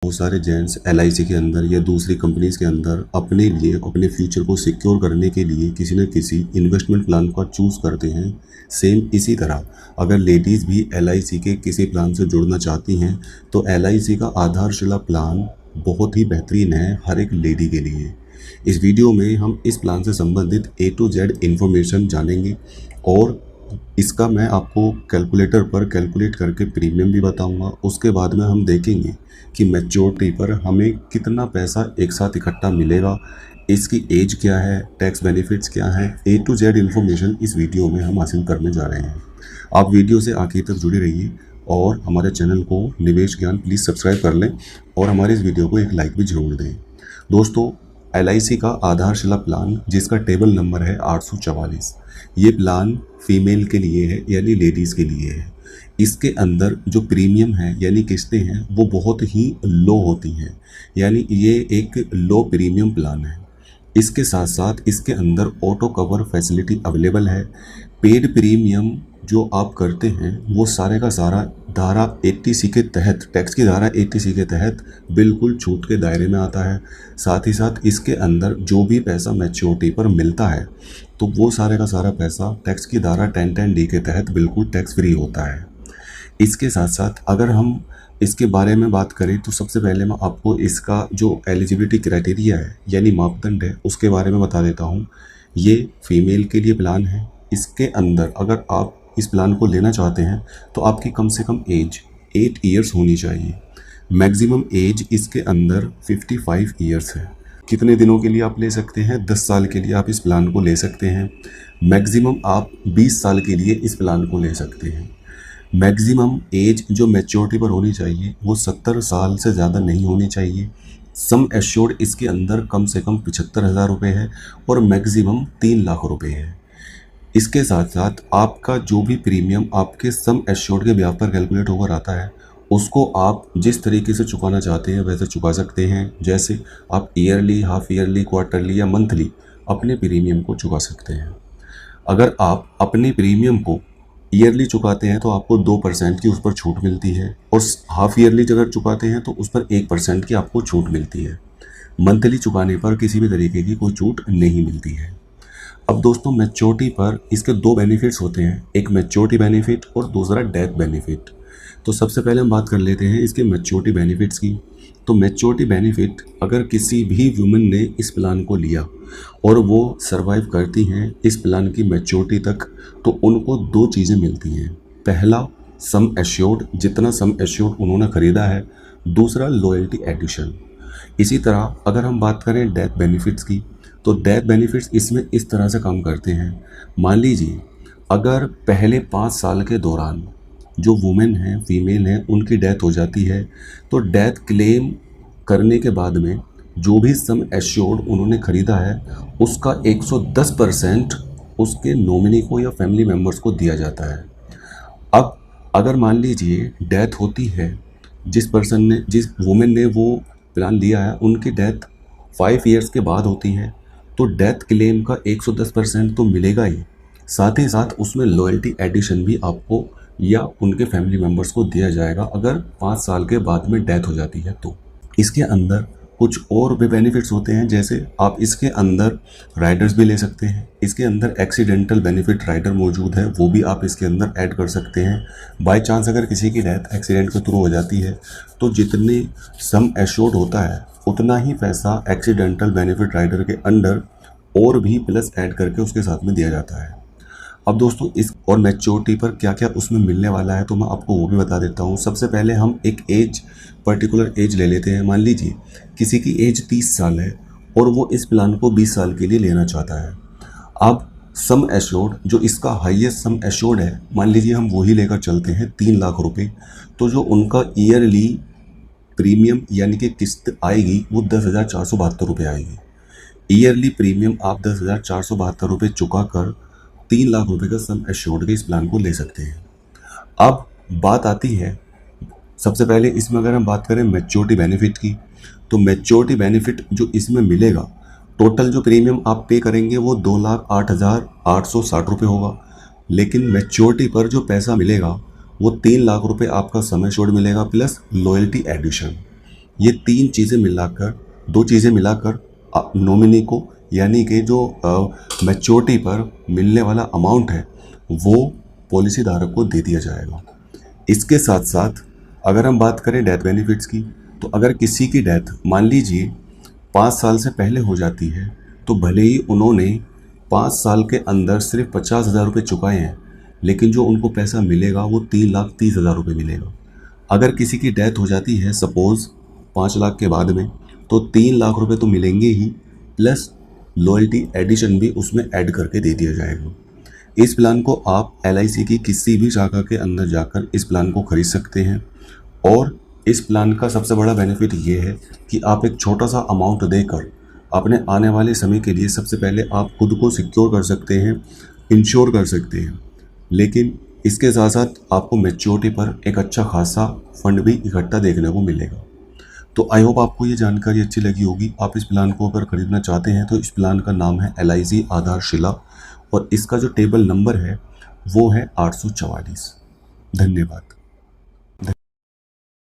बहुत सारे gents LIC के अंदर या दूसरी कंपनीज के अंदर अपने लिए अपने फ्यूचर को सिक्योर करने के लिए किसी न किसी इन्वेस्टमेंट प्लान का चूज़ करते हैं। सेम इसी तरह अगर लेडीज़ भी एलआईसी के किसी प्लान से जुड़ना चाहती हैं तो एलआईसी का आधारशिला प्लान बहुत ही बेहतरीन है हर एक लेडी के लिए। इस वीडियो में हम इस प्लान से संबंधित A to Z इन्फॉर्मेशन जानेंगे और इसका मैं आपको कैलकुलेटर पर कैलकुलेट करके प्रीमियम भी बताऊंगा। उसके बाद में हम देखेंगे कि मैच्योरिटी पर हमें कितना पैसा एक साथ इकट्ठा मिलेगा, इसकी एज क्या है, टैक्स बेनिफिट्स क्या है। A to Z इन्फॉर्मेशन इस वीडियो में हम हासिल करने जा रहे हैं। आप वीडियो से आखिर तक जुड़े रहिए और हमारे चैनल को निवेश ज्ञान प्लीज़ सब्सक्राइब कर लें और हमारे इस वीडियो को एक लाइक भी जरूर दें। दोस्तों, एलआईसी का आधारशिला प्लान जिसका टेबल नंबर है 844, ये प्लान फीमेल के लिए है यानी लेडीज़ के लिए है। इसके अंदर जो प्रीमियम है यानी किस्तें हैं वो बहुत ही लो होती हैं, यानी ये एक लो प्रीमियम प्लान है। इसके साथ साथ इसके अंदर ऑटो कवर फैसिलिटी अवेलेबल है। पेड प्रीमियम जो आप करते हैं वो सारे का सारा धारा 80C के तहत, टैक्स की धारा 80C के तहत बिल्कुल छूट के दायरे में आता है। साथ ही साथ इसके अंदर जो भी पैसा मैच्योरिटी पर मिलता है तो वो सारे का सारा पैसा टैक्स की धारा 1010D के तहत बिल्कुल टैक्स फ्री होता है। इसके साथ साथ अगर हम इसके बारे में बात करें तो सबसे पहले मैं आपको इसका जो एलिजिबिलिटी क्राइटेरिया है यानी मापदंड है उसके बारे में बता देता हूँ। ये फीमेल के लिए प्लान है। इसके अंदर अगर आप इस प्लान को लेना चाहते हैं तो आपकी कम से कम एज 8 ईयर्स होनी चाहिए। मैक्सिमम एज इसके अंदर 55 ईयर्स है। कितने दिनों के लिए आप ले सकते हैं? 10 साल के लिए आप इस प्लान को ले सकते हैं। मैक्सिमम आप 20 साल के लिए इस प्लान को ले सकते हैं। मैक्सिमम एज जो मैच्योरिटी पर होनी चाहिए वो 70 साल से ज़्यादा नहीं होनी चाहिए। सम एश्योर्ड इसके अंदर कम से कम 75,000 रुपये है और मैक्सिमम 3 लाख रुपये है। इसके साथ साथ आपका जो भी प्रीमियम आपके सम एश्योर्ड के ब्याज पर कैलकुलेट होकर आता है उसको आप जिस तरीके से चुकाना चाहते हैं वैसे चुका सकते हैं। जैसे आप ईयरली, हाफ ईयरली, क्वार्टरली या मंथली अपने प्रीमियम को चुका सकते हैं। अगर आप अपने प्रीमियम को ईयरली चुकाते हैं तो आपको 2% की उस पर छूट मिलती है और हाफ ईयरली अगर चुकाते हैं तो उस पर 1% की आपको छूट मिलती है। मंथली चुकाने पर किसी भी तरीके की कोई छूट नहीं मिलती है। अब दोस्तों, मैच्योरिटी पर इसके 2 बेनिफिट्स होते हैं, एक मैच्योरिटी बेनिफिट और दूसरा डेथ बेनिफिट। तो सबसे पहले हम बात कर लेते हैं इसके मैच्योरिटी बेनिफिट्स की। तो मैच्योरिटी बेनिफिट अगर किसी भी वुमेन ने इस प्लान को लिया और वो सरवाइव करती हैं इस प्लान की मैच्योरिटी तक तो उनको 2 चीज़ें मिलती हैं। पहला, सम एश्योर्ड, जितना सम एश्योर्ड उन्होंने ख़रीदा है। दूसरा, लॉयल्टी एडिशन। इसी तरह अगर हम बात करें डेथ बेनिफिट्स की तो डेथ बेनिफिट्स इसमें इस तरह से काम करते हैं। मान लीजिए अगर पहले 5 साल के दौरान जो वुमेन हैं, फीमेल हैं, उनकी डेथ हो जाती है तो डेथ क्लेम करने के बाद में जो भी सम एश्योर्ड उन्होंने ख़रीदा है उसका 110% उसके नॉमिनी को या फैमिली मेम्बर्स को दिया जाता है। अब अगर मान लीजिए डेथ होती है, जिस वुमेन ने वो प्लान लिया है उनकी डेथ 5 ईयर्स के बाद होती है तो डेथ क्लेम का 110% तो मिलेगा ही, साथ ही साथ उसमें लॉयल्टी एडिशन भी आपको या उनके फैमिली मेम्बर्स को दिया जाएगा अगर 5 साल के बाद में डेथ हो जाती है तो। इसके अंदर कुछ और भी बेनिफिट्स होते हैं, जैसे आप इसके अंदर राइडर्स भी ले सकते हैं। इसके अंदर एक्सीडेंटल बेनिफिट राइडर मौजूद है, वो भी आप इसके अंदर ऐड कर सकते हैं। बाय चांस अगर किसी की डेथ एक्सीडेंट के थ्रू हो जाती है तो जितने सम एश्योर्ड होता है उतना ही पैसा एक्सीडेंटल बेनिफिट राइडर के अंडर और भी प्लस ऐड करके उसके साथ में दिया जाता है। अब दोस्तों, इस और मैच्योरिटी पर क्या क्या उसमें मिलने वाला है तो मैं आपको वो भी बता देता हूँ। सबसे पहले हम एक एज, पर्टिकुलर एज ले लेते हैं। मान लीजिए किसी की एज 30 साल है और वो इस प्लान को 20 साल के लिए लेना चाहता है। अब सम एश्योर्ड जो इसका हाईएस्ट सम एश्योर्ड है, मान लीजिए हम वही लेकर चलते हैं 3 लाख रुपये, तो जो उनका ईयरली प्रीमियम यानी कि किस्त आएगी वो 10,472 रुपये आएगी। ईयरली प्रीमियम आप 10,472 रुपये चुका कर 3 लाख रुपये का सम एश्योर्ड के इस प्लान को ले सकते हैं। अब बात आती है, सबसे पहले इसमें अगर हम बात करें मैच्योरिटी बेनिफिट की तो मैच्योरिटी बेनिफिट जो इसमें मिलेगा, टोटल जो प्रीमियम आप पे करेंगे वो 2,08,860 रुपये होगा, लेकिन मैच्योरिटी पर जो पैसा मिलेगा वो 3 लाख रुपये आपका सम एश्योर्ड मिलेगा प्लस लॉयल्टी एडिशन। ये तीन चीज़ें मिलाकर, दो चीज़ें मिलाकर नॉमिनी को यानी कि जो मैच्योरिटी पर मिलने वाला अमाउंट है वो पॉलिसी धारक को दे दिया जाएगा। इसके साथ साथ अगर हम बात करें डेथ बेनिफिट्स की, तो अगर किसी की डेथ मान लीजिए 5 साल से पहले हो जाती है, तो भले ही उन्होंने 5 साल के अंदर सिर्फ 50,000 रुपये चुकाए हैं, लेकिन जो उनको पैसा मिलेगा वो 3,30,000 रुपये मिलेगा। अगर किसी की डेथ हो जाती है सपोज़ 5 लाख के बाद में, तो 3 लाख रुपये तो मिलेंगे ही, प्लस लॉयल्टी एडिशन भी उसमें ऐड करके दे दिया जाएगा। इस प्लान को आप LIC की किसी भी शाखा के अंदर जाकर इस प्लान को खरीद सकते हैं। और इस प्लान का सबसे बड़ा बेनिफिट ये है कि आप एक छोटा सा अमाउंट देकर अपने आने वाले समय के लिए सबसे पहले आप खुद को सिक्योर कर सकते हैं, इंश्योर कर सकते हैं, लेकिन इसके साथ साथ आपको मैच्योरिटी पर एक अच्छा खासा फंड भी इकट्ठा देखने को मिलेगा। तो आई होप आपको ये जानकारी अच्छी लगी होगी। आप इस प्लान को अगर खरीदना चाहते हैं तो इस प्लान का नाम है LIC आधारशिला और इसका जो टेबल नंबर है वो है 844। धन्यवाद।